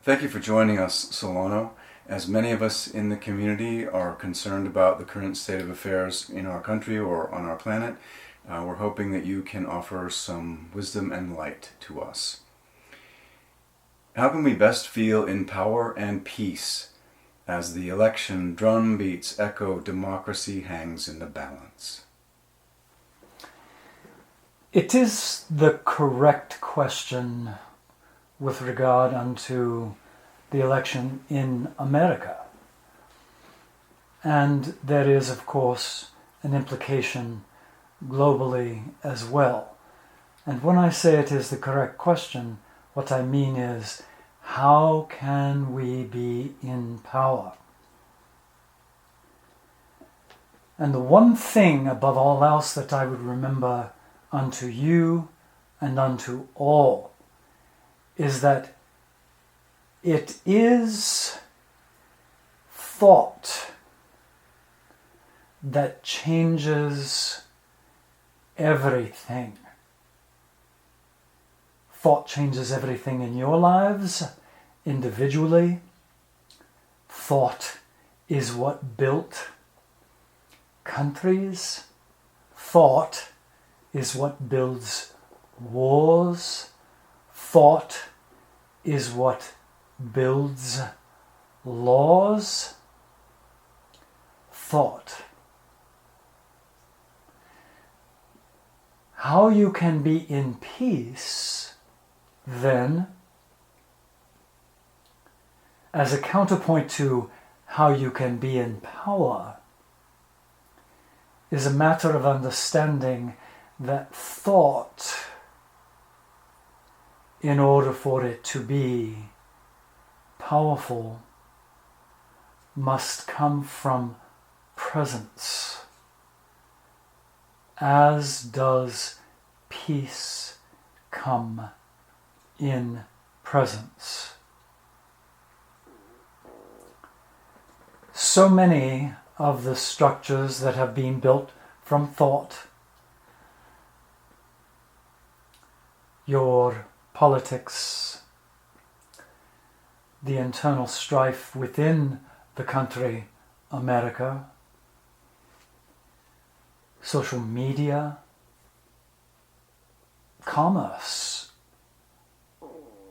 Thank you for joining us, Solano. As many of us in the community are concerned about the current state of affairs in our country or on our planet, we're hoping that you can offer some wisdom and light to us. How can we best feel in power and peace as the election drum beats echo democracy hangs in the balance? It is the correct question with regard unto the election in America. And there is, of course, an implication globally as well. And when I say it is the correct question, what I mean is, how can we be in power? And the one thing above all else that I would remember unto you and unto all is that it is thought that changes everything. Thought changes everything in your lives, individually. Thought is what built countries. Thought is what builds wars. Thought is what builds laws. Thought. How you can be in peace, then, as a counterpoint to how you can be in power, is a matter of understanding that thought, in order for it to be powerful, must come from presence, as does peace come in presence. So many of the structures that have been built from thought, your politics, the internal strife within the country, America, social media, commerce,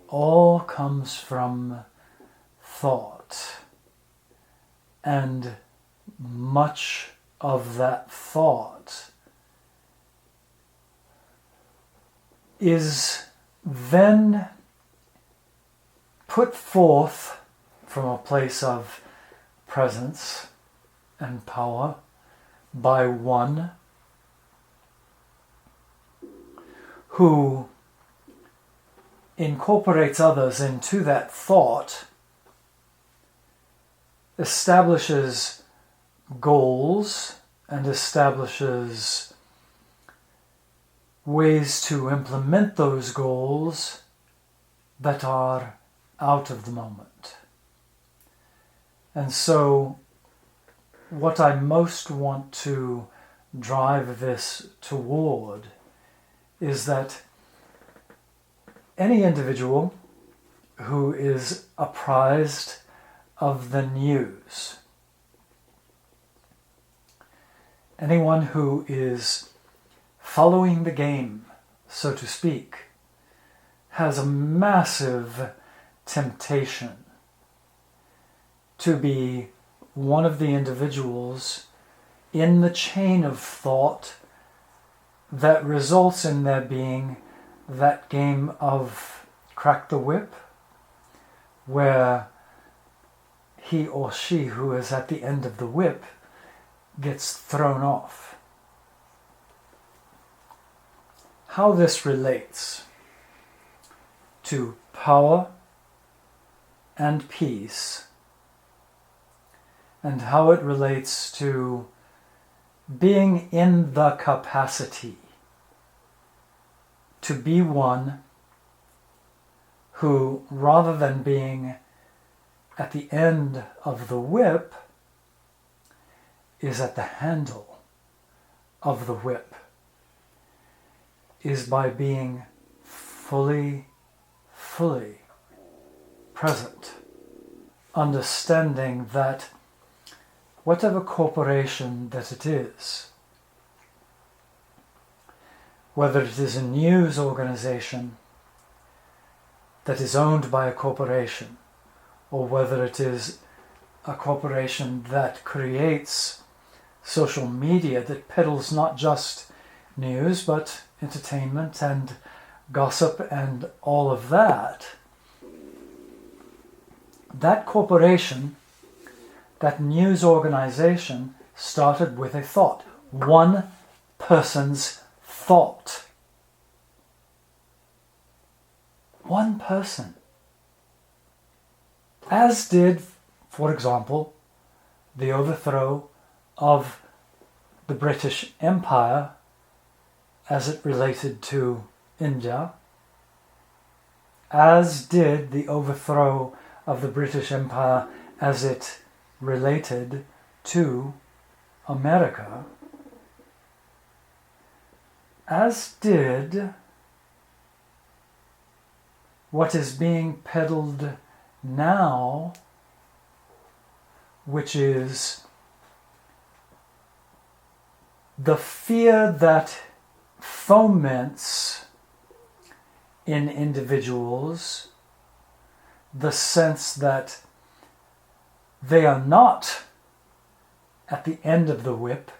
all comes from thought. And much of that thought is then put forth from a place of presence and power by one who incorporates others into that thought, establishes goals and establishes ways to implement those goals that are out of the moment. And so what I most want to drive this toward is that any individual who is apprised of the news, anyone who is following the game, so to speak, has a massive temptation to be one of the individuals in the chain of thought that results in there being that game of crack the whip, where he or she who is at the end of the whip gets thrown off. How this relates to power and peace, and how it relates to being in the capacity to be one who, rather than being at the end of the whip, is at the handle of the whip, is by being fully present, understanding that whatever corporation that it is, whether it is a news organization that is owned by a corporation, or whether it is a corporation that creates social media that peddles not just news but entertainment and gossip and all of that, that corporation, that news organization started with a thought. One person's thought. One person. As did, for example, the overthrow of the British Empire as it related to India, as did the overthrow of the British Empire as it related to America, as did what is being peddled now, which is the fear that foments in individuals the sense that they are not at the end of the whip,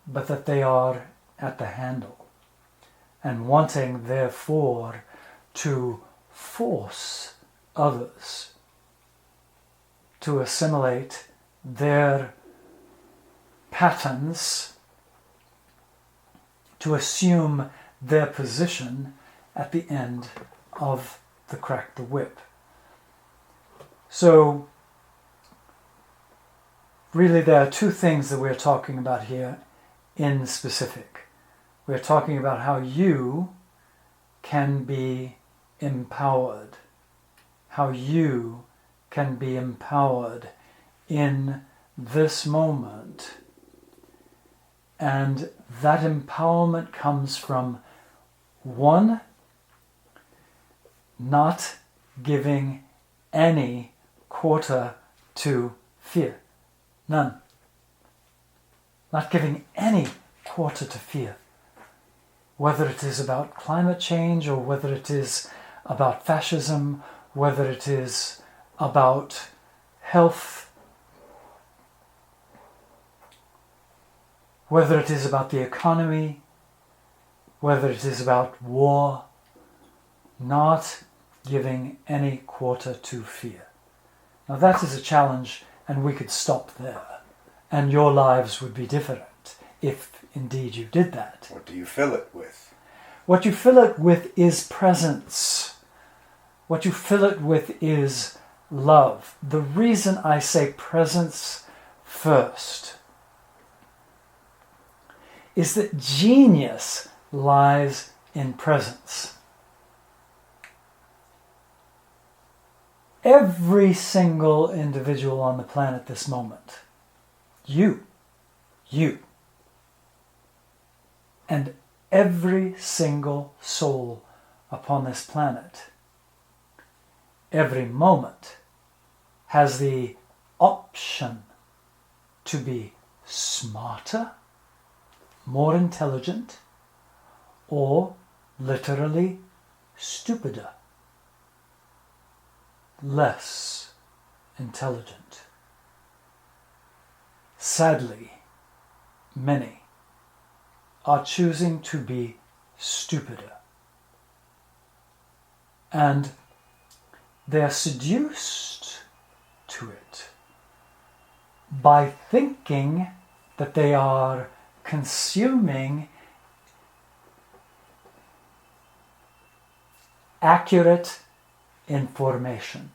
but that they are at the handle, and wanting therefore to force others to assimilate their patterns, to assume their position at the end of the crack the whip. So really there are two things that we're talking about here in specific. We're talking about how you can be empowered, how you can be empowered in this moment. And that empowerment comes from, one, not giving any quarter to fear. None. Not giving any quarter to fear. Whether it is about climate change, or whether it is about fascism, whether it is about health, whether it is about the economy, whether it is about war, not giving any quarter to fear. Now that is a challenge, and we could stop there, and your lives would be different if indeed you did that. What do you fill it with? What you fill it with is presence. What you fill it with is love. The reason I say presence first is that genius lies in presence. Every single individual on the planet this moment, you, and every single soul upon this planet, every moment has the option to be smarter, more intelligent, or literally stupider, less intelligent. Sadly, many are choosing to be stupider. And they are seduced to it by thinking that they are consuming accurate information,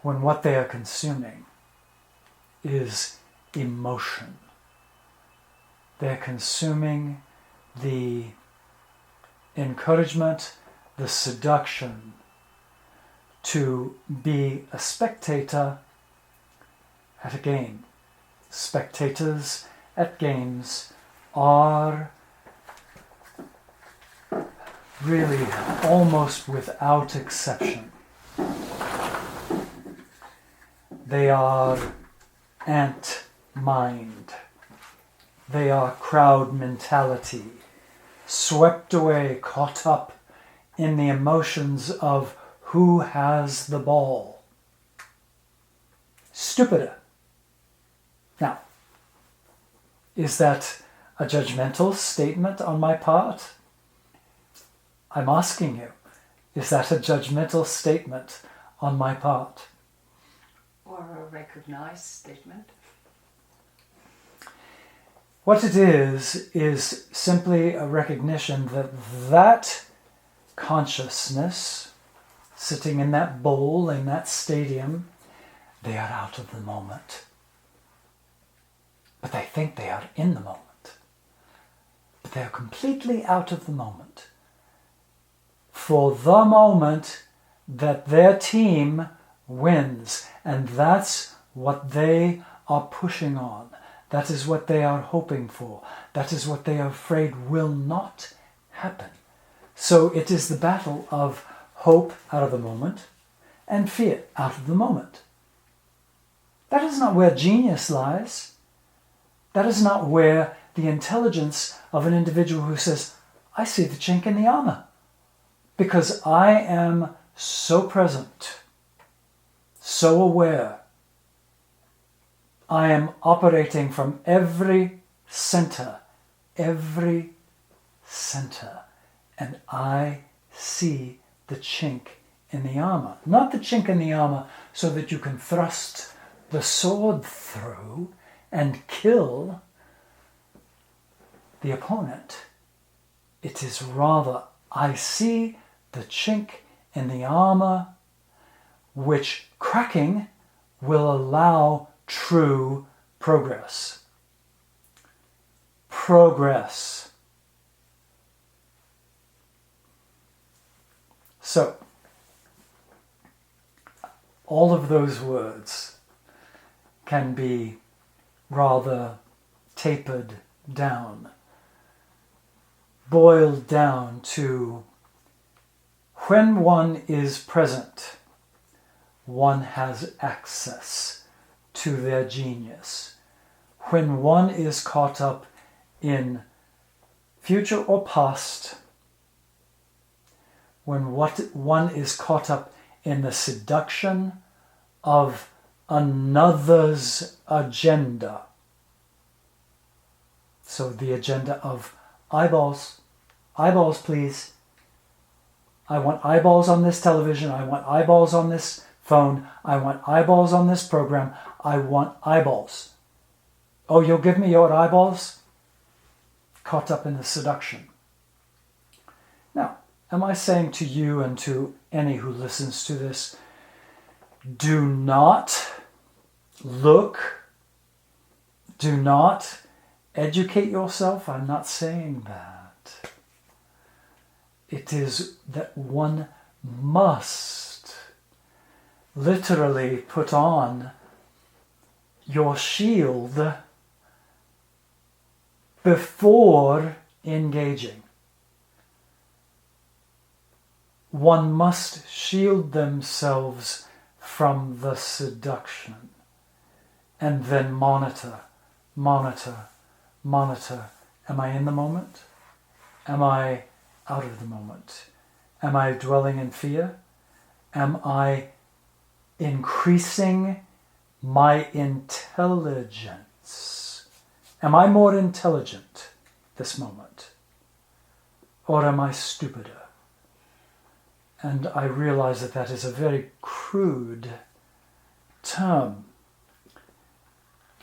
when what they are consuming is emotion. They're consuming the encouragement, the seduction to be a spectator at a game. Spectators at games are really almost without exception They are ant mind. They are crowd mentality, swept away, caught up in the emotions of who has the ball. Stupider. Now, is that a judgmental statement on my part? I'm asking you, is that a judgmental statement on my part? Or a recognized statement? What it is simply a recognition that that consciousness sitting in that bowl, in that stadium, they are out of the moment. But they think they are in the moment. But they are completely out of the moment. For the moment that their team wins. And that's what they are pushing on. That is what they are hoping for. That is what they are afraid will not happen. So it is the battle of hope out of the moment and fear out of the moment. That is not where genius lies. That is not where the intelligence of an individual who says, I see the chink in the armor. Because I am so present, so aware. I am operating from every center, and I see the chink in the armor. Not the chink in the armor so that you can thrust the sword through and kill the opponent. It is rather, I see the chink in the armor, which cracking will allow true progress. Progress. So, all of those words can be rather tapered down, boiled down to when one is present, one has access to their genius. When one is caught up in future or past, when one is caught up in the seduction of another's agenda. So the agenda of eyeballs, eyeballs please. I want eyeballs on this television, I want eyeballs on this phone, I want eyeballs on this program, I want eyeballs. Oh, you'll give me your eyeballs? Caught up in the seduction. Now, am I saying to you and to any who listens to this, do not look, do not educate yourself? I'm not saying that. It is that one must literally put on your shield before engaging. One must shield themselves from the seduction and then monitor. Am I in the moment? Am I out of the moment? Am I dwelling in fear? Am I increasing my intelligence? Am I more intelligent this moment? Or am I stupider? And I realize that that is a very crude term.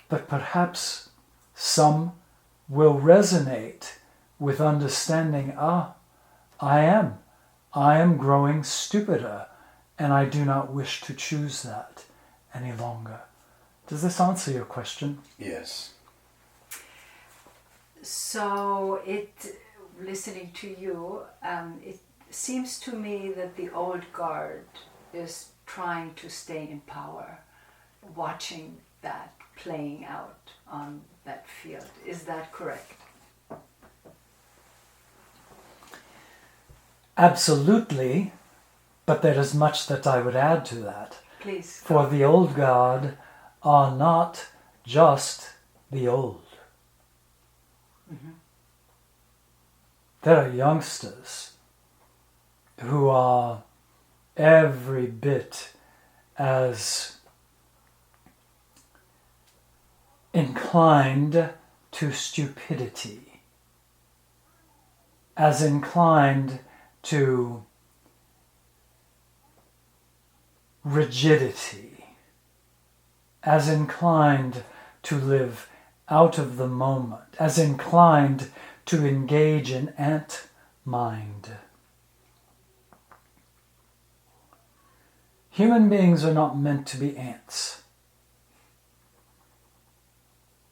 But perhaps some will resonate with understanding, I am growing stupider, and I do not wish to choose that any longer. Does this answer your question? Yes. So listening to you, it seems to me that the old guard is trying to stay in power, watching that playing out on that field. Is that correct? Absolutely, but there is much that I would add to that. Please. For the old guard are not just the old. Mm-hmm. There are youngsters who are every bit as inclined to stupidity, as inclined to rigidity, as inclined to live out of the moment, as inclined to engage in ant mind. Human beings are not meant to be ants.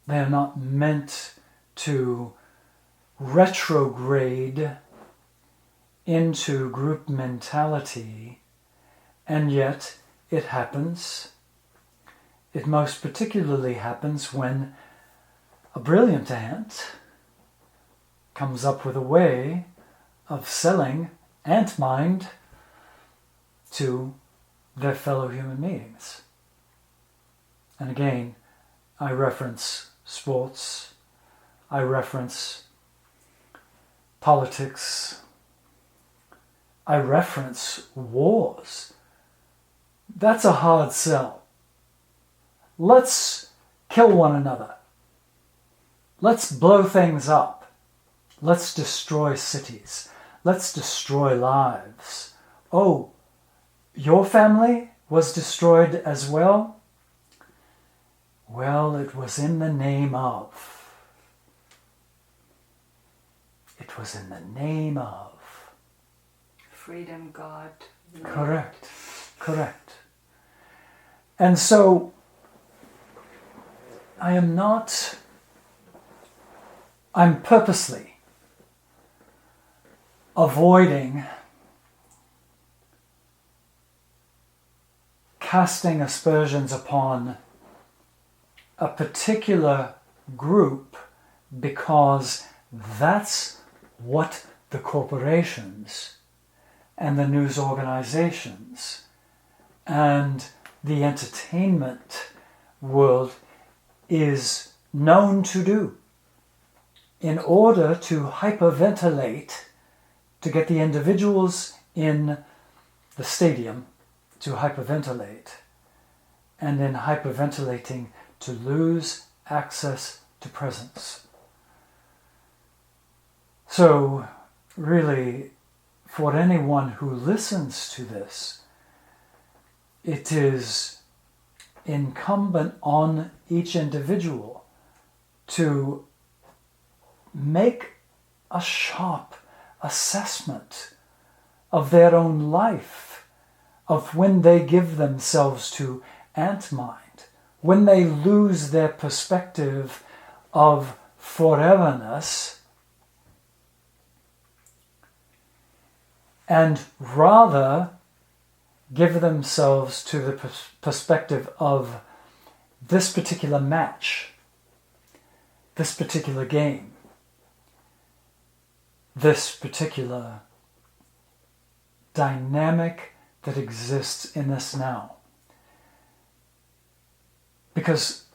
They are not meant to retrograde into group mentality, and yet it happens. It most particularly happens when a brilliant ant comes up with a way of selling ant mind to their fellow human beings. And again, I reference sports, I reference politics, I reference wars. That's a hard sell. Let's kill one another. Let's blow things up. Let's destroy cities. Let's destroy lives. Oh, your family was destroyed as well? Well, it was in the name of. It was in the name of. Freedom, God. Correct. Correct. And so, I'm purposely avoiding casting aspersions upon a particular group, because that's what the corporations and the news organizations and the entertainment world is known to do in order to hyperventilate, to get the individuals in the stadium to hyperventilate, and in hyperventilating to lose access to presence. So really, for anyone who listens to this, it is incumbent on each individual to make a sharp assessment of their own life, of when they give themselves to ant mind, when they lose their perspective of foreverness, and rather give themselves to the perspective of this particular match, this particular game, this particular dynamic that exists in us now. Because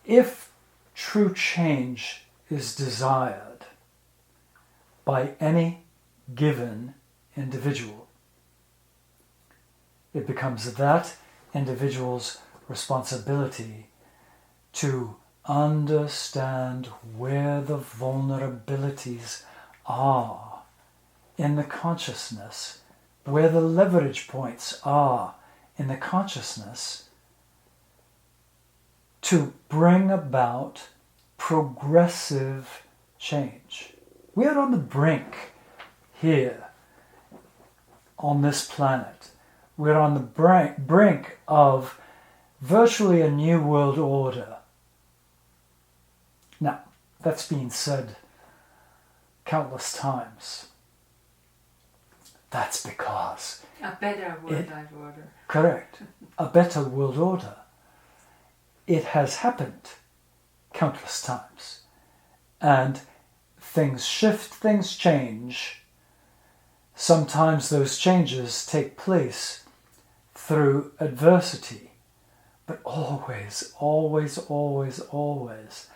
if true change is desired by any given individual, it becomes that individual's responsibility to understand where the vulnerabilities are in the consciousness, where the leverage points are in the consciousness, to bring about progressive change. We are on the brink here on this planet. We're on the brink of virtually a new world order. Now, that's been said countless times. That's because... A better world order. Correct. A better world order. It has happened countless times. And things shift, things change. Sometimes those changes take place through adversity, but always, always, always, always,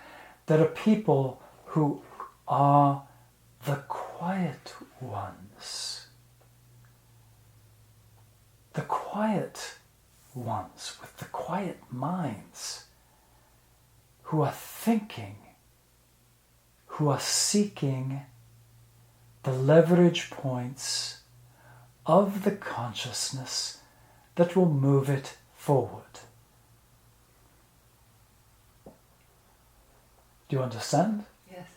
there are people who are the quiet ones. The quiet ones with the quiet minds who are thinking, who are seeking the leverage points of the consciousness that will move it forward. Do you understand? Yes.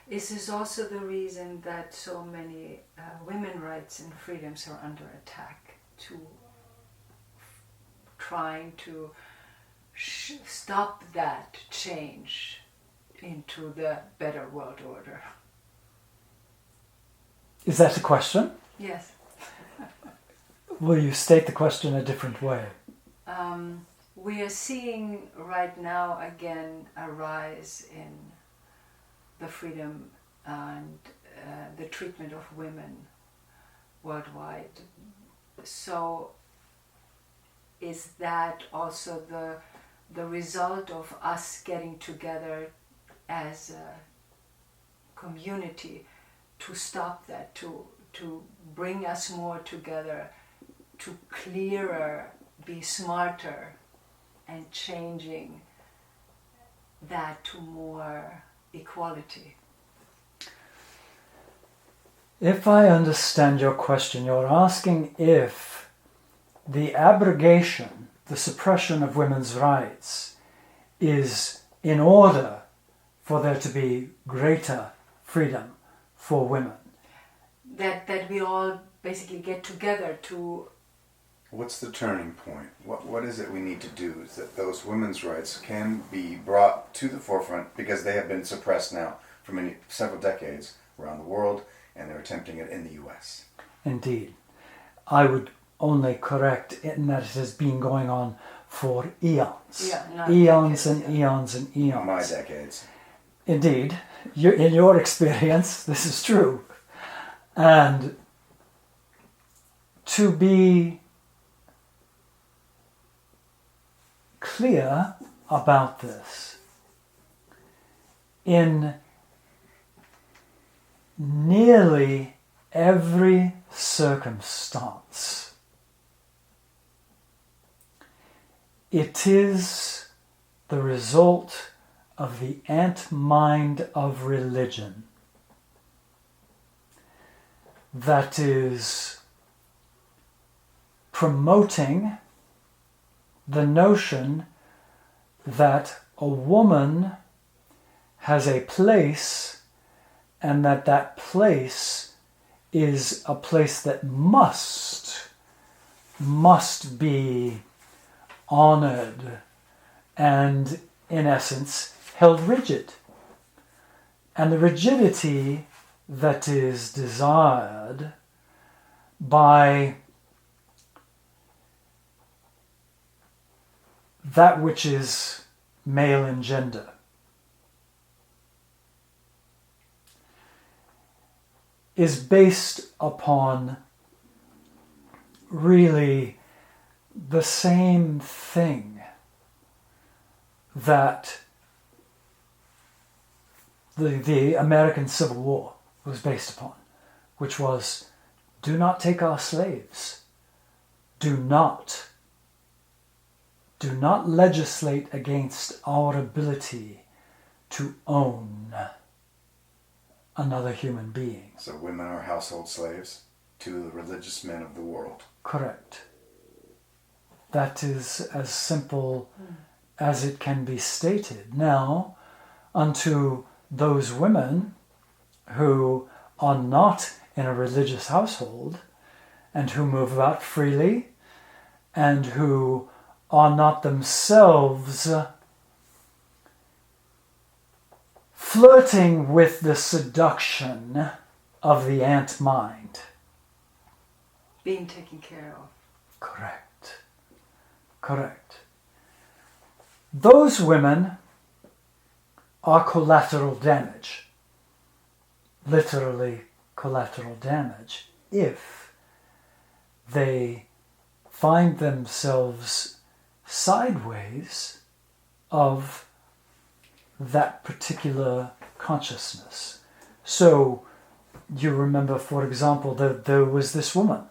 This is also the reason that so many women's rights and freedoms are under attack, trying to stop that change into the better world order. Is that a question? Yes. Will you state the question a different way? We are seeing right now again a rise in the freedom and the treatment of women worldwide. So is that also the result of us getting together as a community to stop that, to bring us more together, to clearer, be smarter, and changing that to more equality? If I understand your question, you're asking if the abrogation, the suppression of women's rights is in order for there to be greater freedom for women. That we all basically get together to... What's the turning point? What is it we need to do is that those women's rights can be brought to the forefront, because they have been suppressed now for several decades around the world, and they're attempting it in the US. Indeed. I would only correct in that it has been going on for eons. Yeah, eons and decades, eons and eons. My decades. Indeed. In your experience, this is true. And to be clear about this, in nearly every circumstance, it is the result of the ant mind of religion that is promoting the notion that a woman has a place, and that place is a place that must be honored and, in essence, held rigid. And the rigidity that is desired by that which is male in gender is based upon really the same thing that the American Civil War was based upon, which was, do not take our slaves. Do not legislate against our ability to own another human being. So women are household slaves to the religious men of the world. Correct. That is as simple as it can be stated. Now, unto those women who are not in a religious household and who move about freely and who are not themselves flirting with the seduction of the ant mind. Being taken care of. Correct. Those women are collateral damage. Literally collateral damage, if they find themselves sideways of that particular consciousness. So you remember, for example, that there was this woman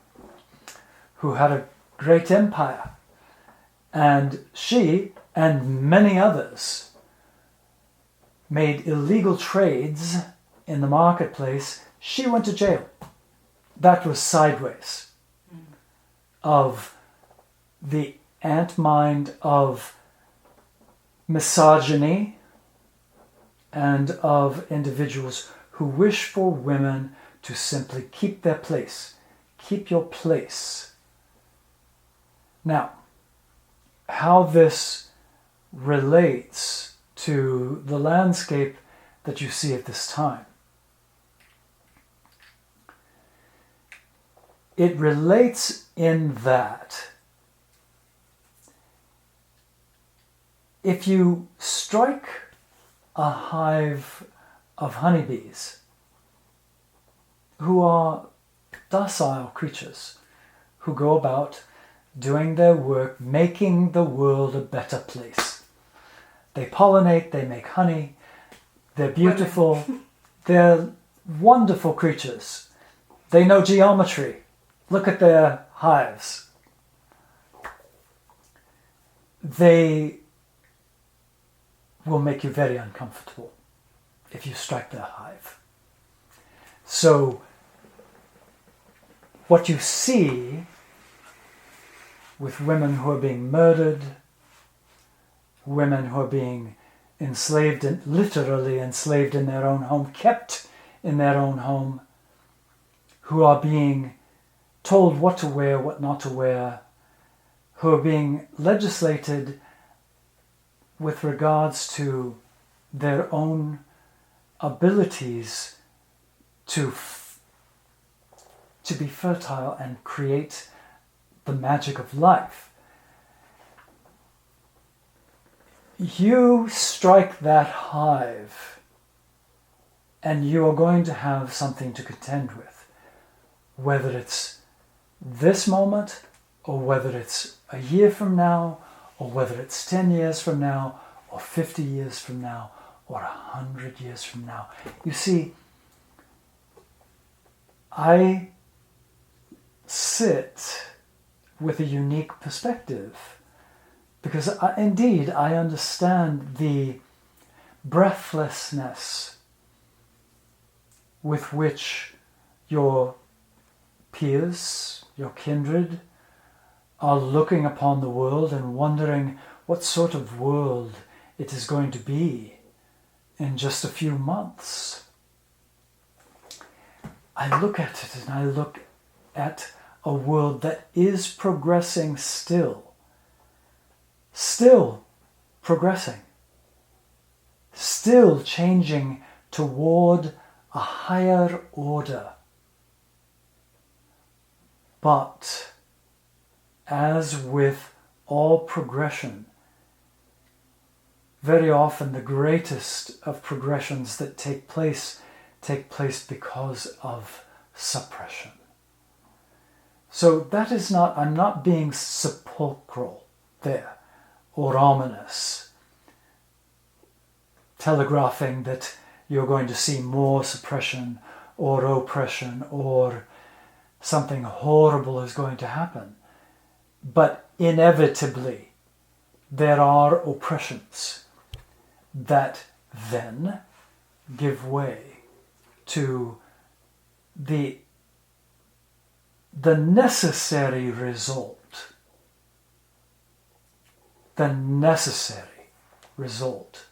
who had a great empire, and she and many others made illegal trades in the marketplace. She went to jail. That was sideways of the ant mind of misogyny and of individuals who wish for women to simply keep their place. Keep your place. Now, how this relates to the landscape that you see at this time. It relates in that if you strike a hive of honeybees who are docile creatures who go about doing their work, making the world a better place. They pollinate, they make honey, they're beautiful, they're wonderful creatures. They know geometry. Look at their hives. They will make you very uncomfortable if you strike their hive. So, what you see with women who are being murdered, women who are being enslaved, and literally enslaved in their own home, kept in their own home, who are being told what to wear, what not to wear, who are being legislated with regards to their own abilities to be fertile and create the magic of life. You strike that hive and you are going to have something to contend with, whether it's this moment or whether it's a year from now or whether it's 10 years from now or 50 years from now or 100 years from now. You see, I sit with a unique perspective because indeed I understand the breathlessness with which your peers, your kindred, are looking upon the world and wondering what sort of world it is going to be in just a few months. I look at it and I look at a world that is progressing still progressing, still changing toward a higher order. But as with all progression, very often the greatest of progressions that take place because of suppression. So that is not, I'm not being sepulchral there, or ominous, telegraphing that you're going to see more suppression or oppression or something horrible is going to happen. But inevitably, there are oppressions that then give way to the necessary result. The necessary result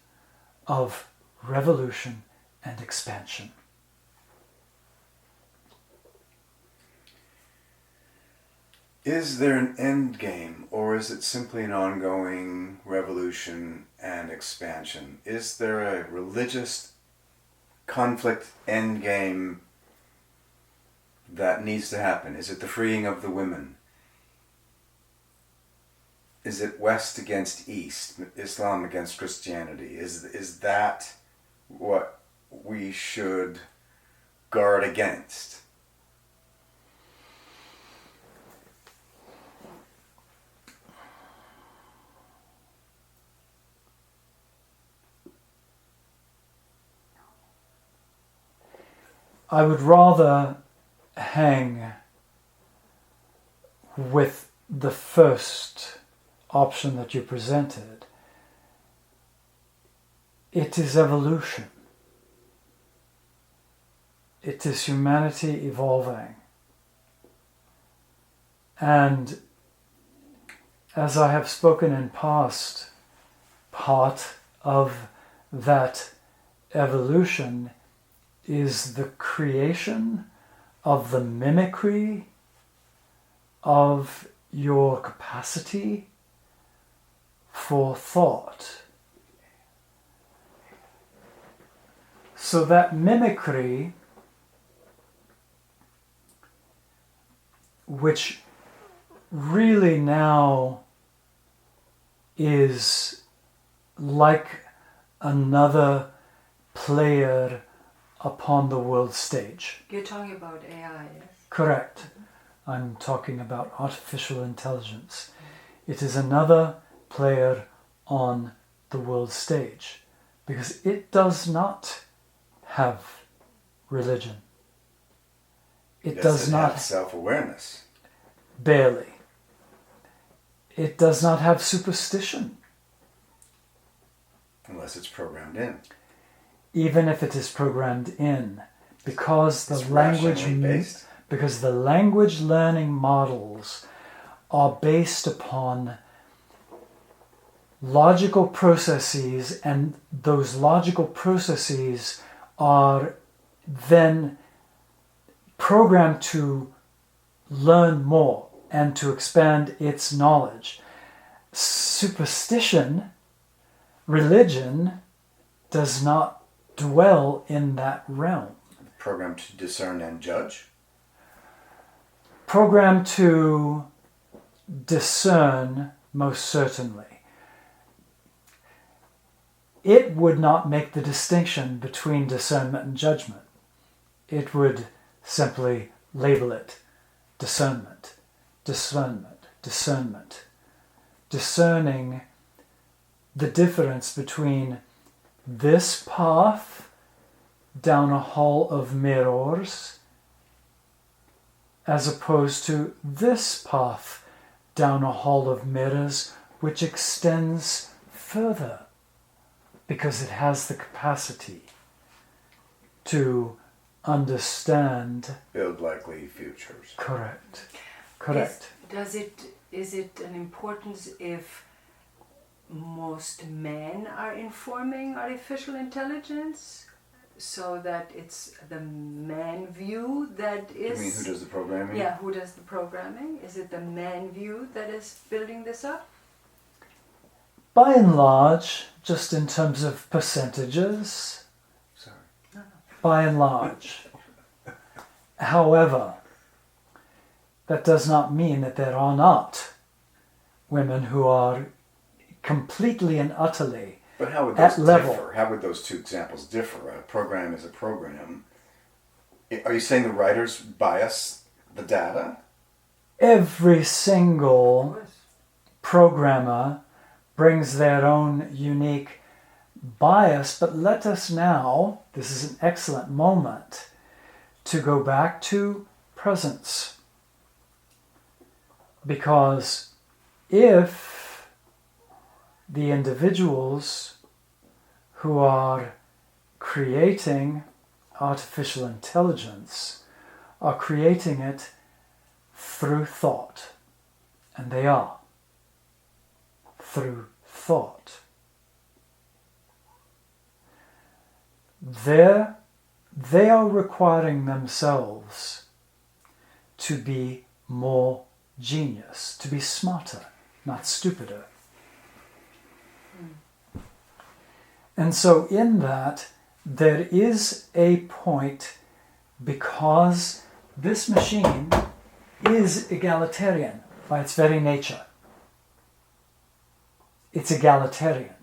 of revolution and expansion. Is there an end game, or is it simply an ongoing revolution and expansion? Is there a religious conflict end game that needs to happen? Is it the freeing of the women? Is it West against East, Islam against Christianity? Is that what we should guard against? I would rather hang with the first option that you presented. It is evolution. It is humanity evolving. And as I have spoken in past, part of that evolution is the creation of the mimicry of your capacity for thought. So that mimicry, which really now is like another player upon the world stage. You're talking about AI, yes? Correct. I'm talking about artificial intelligence. It is another player on the world stage because it does not have religion. It does not have self-awareness. Barely. It does not have superstition. Unless it's programmed in. Even if it is programmed in, because It's rationally based. because the language learning models are based upon logical processes, and those logical processes are then programmed to learn more and to expand its knowledge. Superstition, religion, does not dwell in that realm. Programmed to discern and judge. Programmed to discern, most certainly. It would not make the distinction between discernment and judgment. It would simply label it discernment, discernment, discernment. Discerning the difference between this path down a hall of mirrors as opposed to this path down a hall of mirrors which extends further because it has the capacity to understand. Build likely futures. Correct. Is it an importance if most men are informing artificial intelligence, so that it's the man view that is... You mean who does the programming? Yeah, who does the programming? Is it the man view that is building this up? By and large, just in terms of percentages, Sorry. by and large. However, that does not mean that there are not women who are completely and utterly But how would at those level. differ? How would those two examples differ? A program is a program. Are you saying the writers bias the data? Every single programmer brings their own unique bias, but let us now, this is an excellent moment, to go back to presence. Because if the individuals who are creating artificial intelligence are creating it through thought, and they are, through thought, they are requiring themselves to be more genius, to be smarter, not stupider. And so in that, there is a point, because this machine is egalitarian by its very nature. It's egalitarian.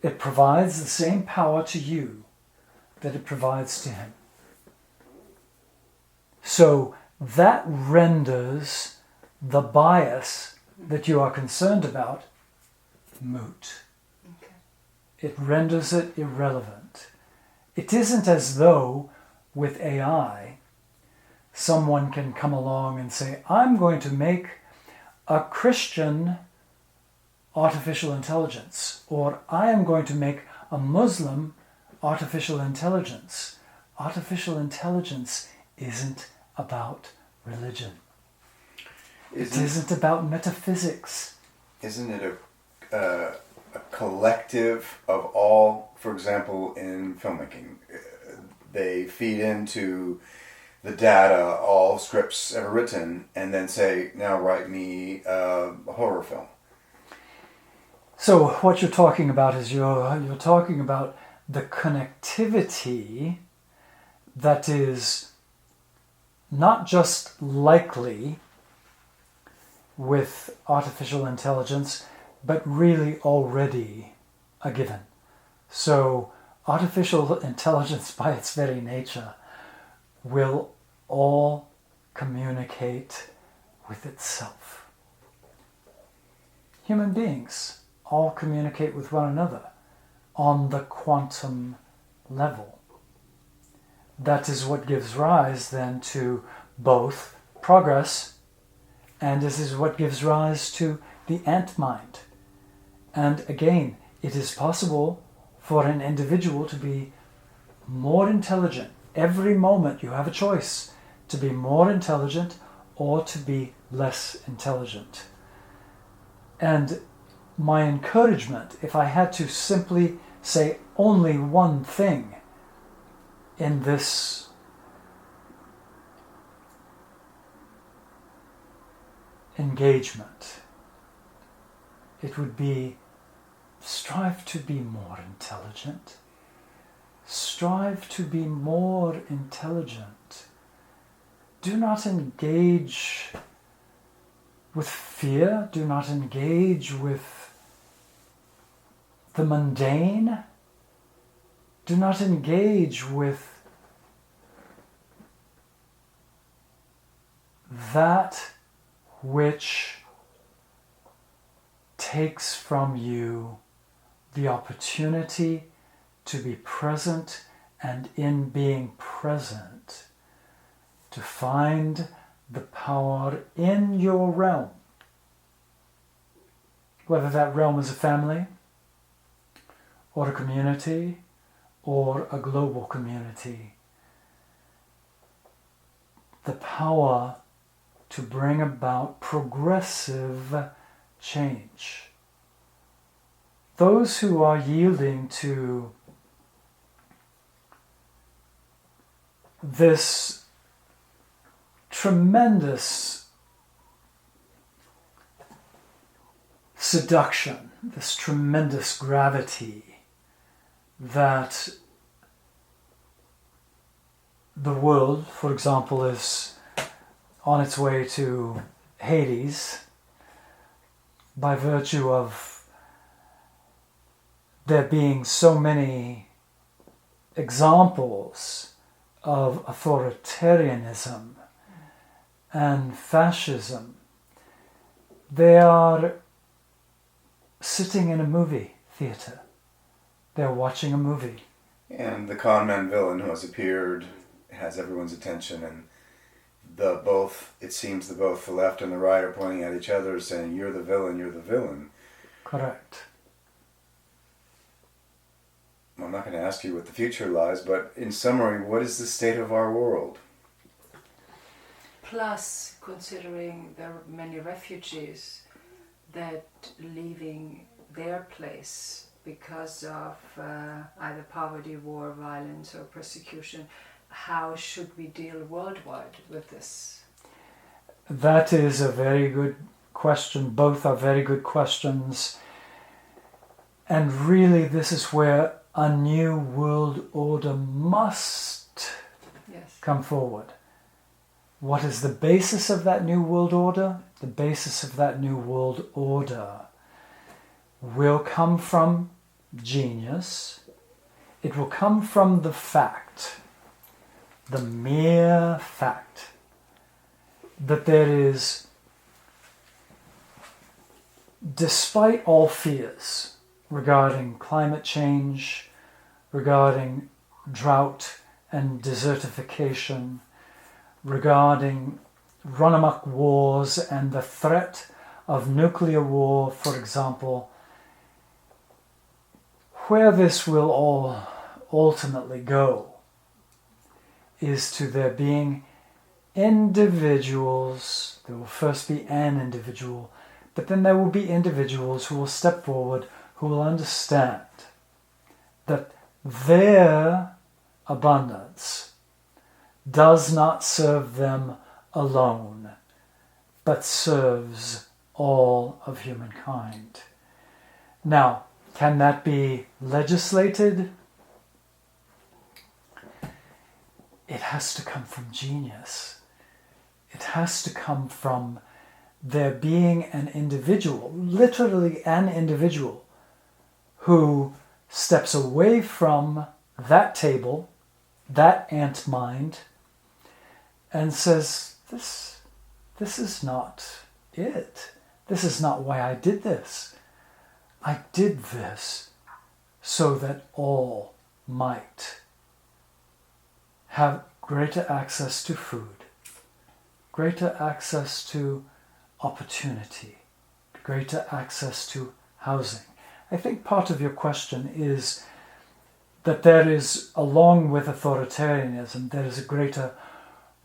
It provides the same power to you that it provides to him. So that renders the bias that you are concerned about moot. Okay. It renders it irrelevant. It isn't as though with AI, someone can come along and say, I'm going to make a Christian artificial intelligence, or I am going to make a Muslim artificial intelligence. Artificial intelligence isn't about religion. It isn't about metaphysics. Isn't it a collective of all, for example, in filmmaking, they feed into the data all scripts ever written and then say, now write me a horror film. So what you're talking about is you're talking about the connectivity that is not just likely with artificial intelligence, but really already a given. So artificial intelligence by its very nature will all communicate with itself. Human beings all communicate with one another on the quantum level. That is what gives rise then to both progress, and this is what gives rise to the ant mind. And again, it is possible for an individual to be more intelligent. Every moment you have a choice to be more intelligent or to be less intelligent. And my encouragement, if I had to simply say only one thing in this engagement, it would be strive to be more intelligent. Strive to be more intelligent. Do not engage with fear. Do not engage with the mundane. Do not engage with that which takes from you the opportunity to be present, and in being present, to find the power in your realm. Whether that realm is a family, or a community, or a global community. The power to bring about progressive change. Those who are yielding to this tremendous seduction, this tremendous gravity that the world, for example, is on its way to Hades by virtue of there being so many examples of authoritarianism and fascism. They are sitting in a movie theater. They're watching a movie. And the con man villain who has appeared has everyone's attention, and it seems both the left and the right are pointing at each other saying, you're the villain, you're the villain. Correct. I'm not going to ask you what the future lies, but in summary, what is the state of our world? Plus, considering there are many refugees that leaving their place because of either poverty, war, violence, or persecution, how should we deal worldwide with this? That is a very good question. Both are very good questions. And really, this is where a new world order must come forward. What is the basis of that new world order? The basis of that new world order will come from genius. It will come from the fact, the mere fact, that there is, despite all fears regarding climate change, regarding drought and desertification, regarding run-amok wars and the threat of nuclear war, for example, where this will all ultimately go is to there being individuals. There will first be an individual, but then there will be individuals who will step forward, who will understand that their abundance does not serve them alone, but serves all of humankind. Now, can that be legislated? It has to come from genius. It has to come from there being an individual, literally an individual, who steps away from that table, that ant mind, and says, this is not it. This is not why I did this. I did this so that all might have greater access to food, greater access to opportunity, greater access to housing. I think part of your question is that there is, along with authoritarianism, there is a greater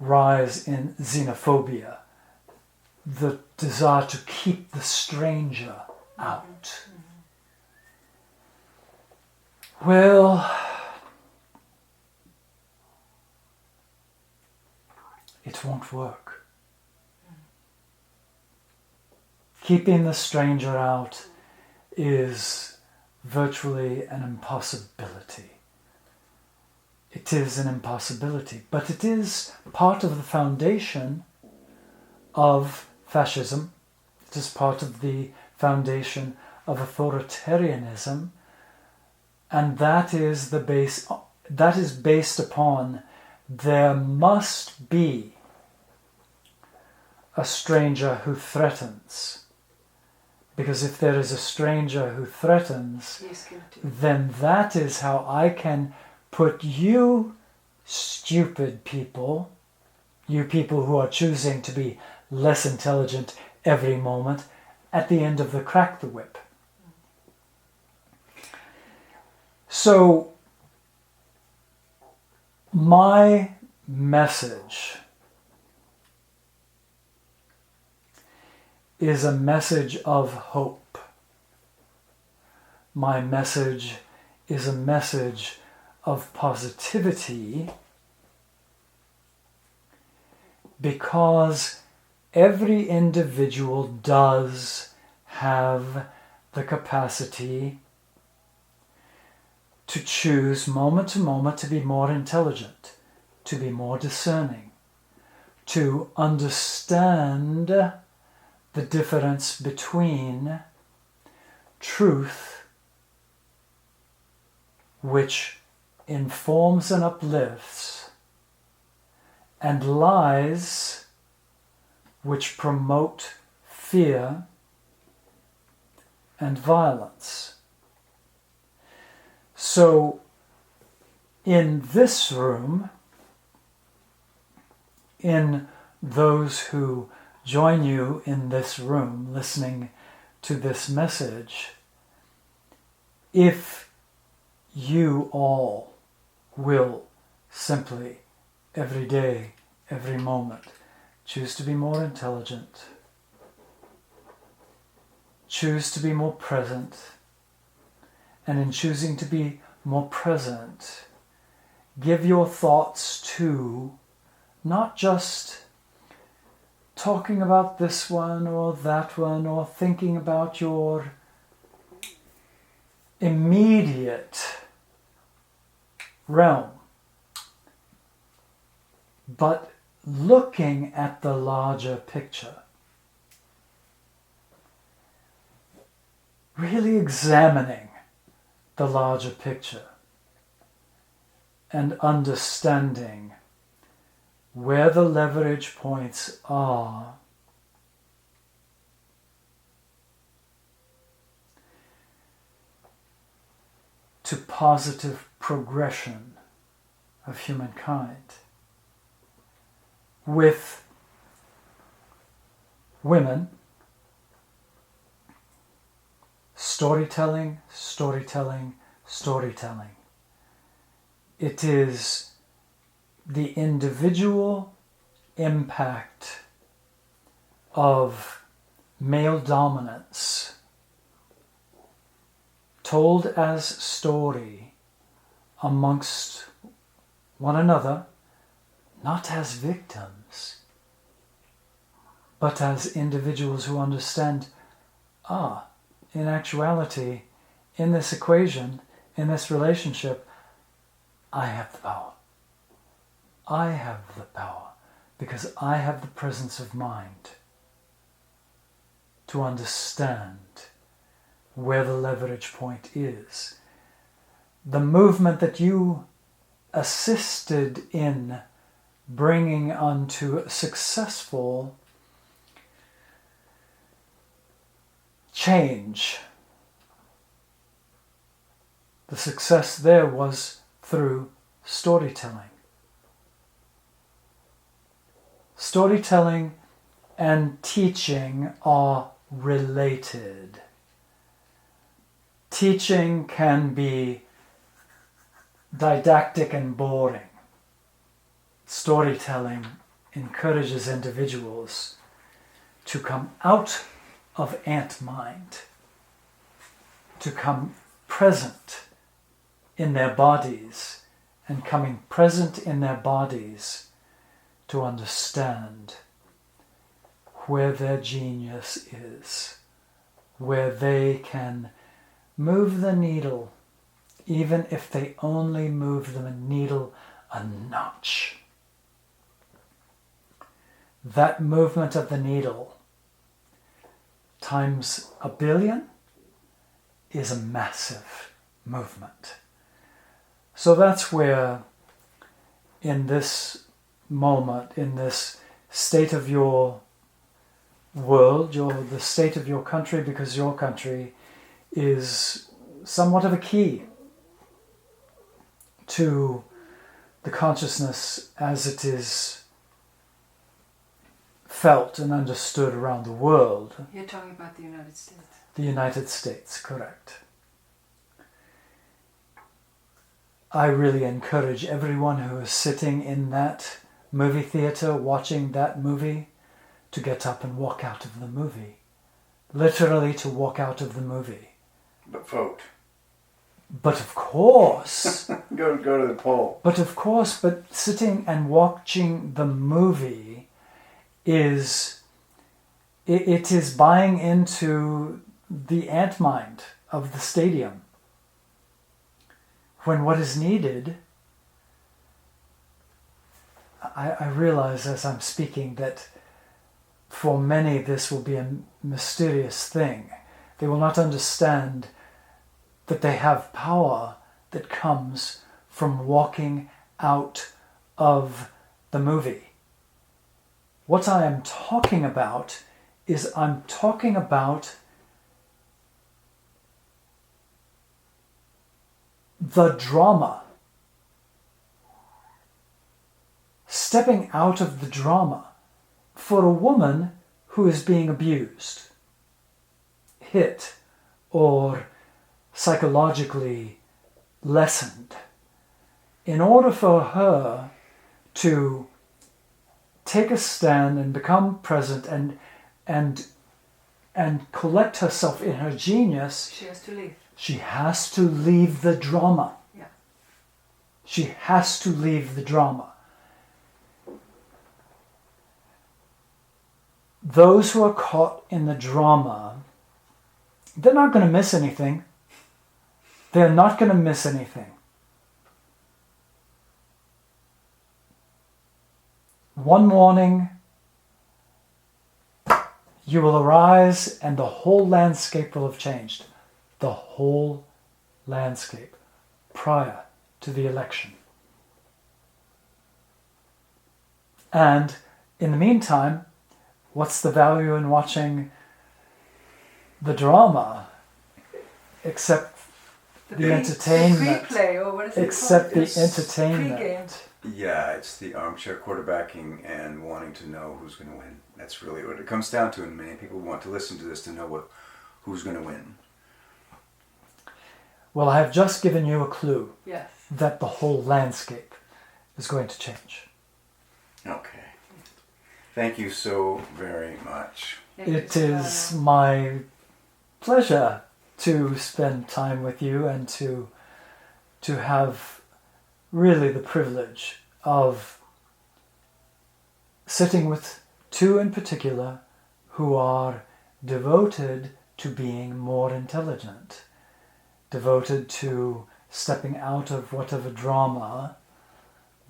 rise in xenophobia, the desire to keep the stranger out. Well, it won't work. Keeping the stranger out is virtually an impossibility. It is an impossibility, but it is part of the foundation of fascism. It is part of the foundation of authoritarianism, and that is based upon there must be a stranger who threatens. Because if there is a stranger who threatens, then that is how I can put you stupid people, you people who are choosing to be less intelligent every moment, at the end of the crack the whip. So, my message is a message of hope. My message is a message of positivity, because every individual does have the capacity to choose moment to moment to be more intelligent, to be more discerning, to understand the difference between truth, which informs and uplifts, and lies, which promote fear and violence. So, in this room, in those who join you in this room listening to this message, if you all will simply, every day, every moment, choose to be more intelligent, choose to be more present, and in choosing to be more present, give your thoughts to not just talking about this one or that one, or thinking about your immediate realm, but looking at the larger picture. Really examining the larger picture and understanding where the leverage points are to positive progression of humankind. With women, storytelling, storytelling, storytelling. It is the individual impact of male dominance told as story amongst one another, not as victims, but as individuals who understand, in actuality, in this equation, in this relationship, I have the power. I have the power because I have the presence of mind to understand where the leverage point is. The movement that you assisted in bringing onto a successful change, the success there was through storytelling. Storytelling and teaching are related. Teaching can be didactic and boring. Storytelling encourages individuals to come out of ant mind, to come present in their bodies, and coming present in their bodies to understand where their genius is, where they can move the needle, even if they only move the needle a notch. That movement of the needle times 1 billion is a massive movement. So that's where, in this moment, in this state of your world, the state of your country, because your country is somewhat of a key to the consciousness as it is felt and understood around the world. You're talking about the United States. The United States, correct. I really encourage everyone who is sitting in that movie theater watching that movie to get up and walk out of the movie. Literally to walk out of the movie. But vote. But of course. Go to the poll. But of course, sitting and watching the movie is buying into the ant mind of the stadium. When what is needed, I realize as I'm speaking that for many this will be a mysterious thing. They will not understand that they have power that comes from walking out of the movie. What I am talking about is I'm talking about the drama. Stepping out of the drama for a woman who is being abused, hit, or psychologically lessened. In order for her to take a stand and become present and collect herself in her genius, she has to leave. She has to leave the drama. Yeah. She has to leave the drama. Those who are caught in the drama, they're not going to miss anything. They're not going to miss anything. One morning, you will arise and the whole landscape will have changed. The whole landscape prior to the election. And in the meantime, what's the value in watching the drama except the entertainment. Pre-play, or what is it Except called? the entertainment. Pre-game. Yeah, it's the armchair quarterbacking and wanting to know who's going to win. That's really what it comes down to, and many people want to listen to this to know who's going to win. Well, I have just given you a clue Yes. that the whole landscape is going to change. Okay. Thank you so very much. It is my pleasure to spend time with you and to have really the privilege of sitting with two in particular who are devoted to being more intelligent, devoted to stepping out of whatever drama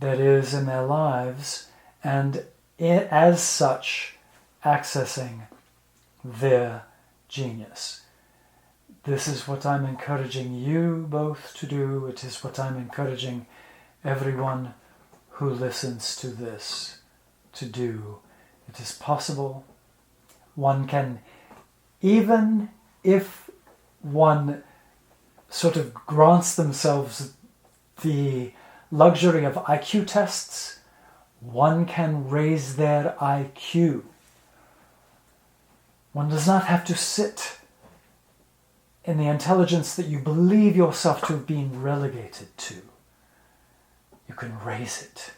that is in their lives, and as such accessing their genius. This is what I'm encouraging you both to do. It is what I'm encouraging everyone who listens to this to do. It is possible. One can, even if one sort of grants themselves the luxury of IQ tests, one can raise their IQ. One does not have to sit in the intelligence that you believe yourself to have been relegated to. You can raise it.